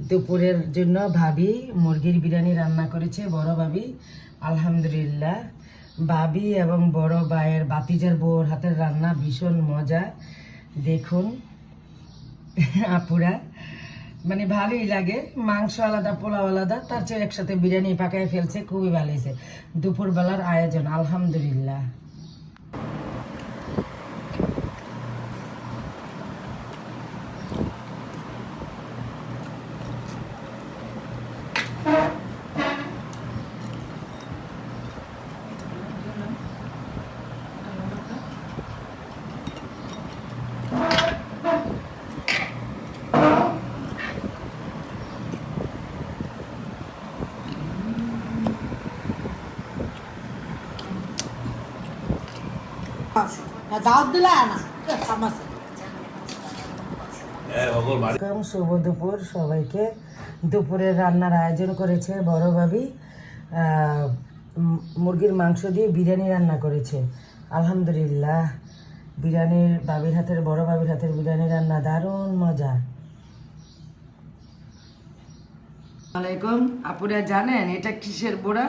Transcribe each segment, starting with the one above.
দুপুরের জন্য ভাবি মুরগির বিরিয়ানি রান্না করেছে, বড় ভাবি। আলহামদুলিল্লাহ, ভাবি এবং বড় ভাইয়ের বাতিজার বউর হাতের রান্না ভীষণ মজা। দেখুন আপুরা, মানে ভালোই লাগে। মাংস আলাদা, পোলাও আলাদা, তার চেয়ে একসাথে বিরিয়ানি পাকায় ফেলছে, খুবই ভালো হয়েছে দুপুরবেলার আয়োজন। আলহামদুলিল্লাহ। শুভ দুপুর সবাইকে। দুপুরের রান্নার আয়োজন করেছে বড় ভাবি, মুরগির মাংস দিয়ে বিরিয়ানি রান্না করেছে। আলহামদুলিল্লাহ, বিরিয়ানির ভাবির হাতের, বড় ভাবির হাতের বিরিয়ানি রান্না দারুণ মজা। আসসালামাইকুম আপুরা, জানেন এটা কিসের বড়া?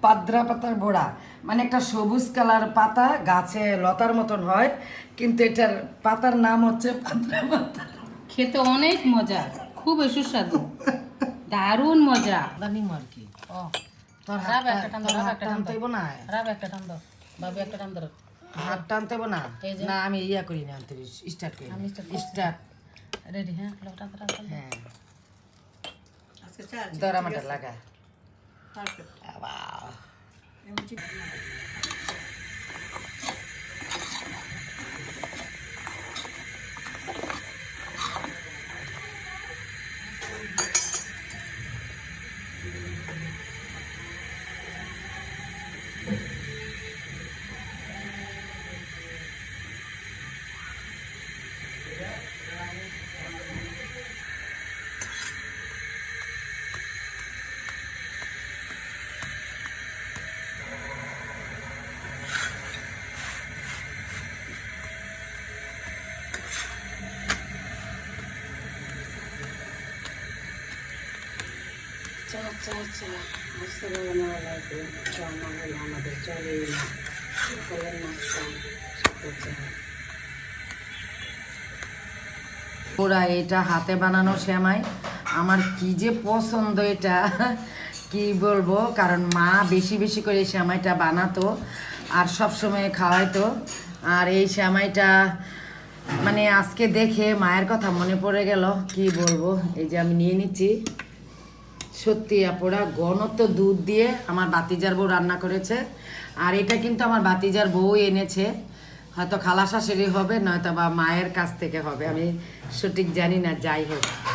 পাদ্রা পাতার বড়া। মানে একটা সবুজ কালার পাতা, গাছে লতার মতন হয়, কিন্তু এটার পাতার নাম হচ্ছে পাদ্রা পাতা। খেতে অনেক মজা, খুব সুস্বাদু, দারুণ মজা। জানি আর কি। ও তোর রাব হাত একটা টান দাও, রাব একটা টান টানতে দাও, হইব না, রাব একটা টান দাও, বাবু একটা টান দাও। হাত টানতে হইব না। এই যে। না আমি ইয়া করি না, স্টার্ট করি। আমি start করছি। স্টার্ট। রেডি? হ্যাঁ, টান টান টান টান। হ্যাঁ, দরা মাটা লাগা। বাহ, আমাদের চলে পুরা এটা হাতে বানানো সেমাই আমার কি যে পছন্দ, এটা কি বলবো। কারণ মা বেশি বেশি করে সেমাইটা বানাতো আর সব সময় খাওয়াইতো। আর এই সেমাইটা মানে আজকে দেখে মায়ের কথা মনে পড়ে গেল, কি বলবো। এই যে আমি নিয়ে নিচ্ছি, সত্যি আপুরা ঘনত্ব দুধ দিয়ে আমার বাতিজার বউ রান্না করেছে। আর এটা কিন্তু আমার বাতিজার বউ এনেছে, হয়তো খালা শাশুড়ি হবে, নয়তো বা মায়ের কাছ থেকে হবে, আমি সঠিক জানি না। যাই হোক,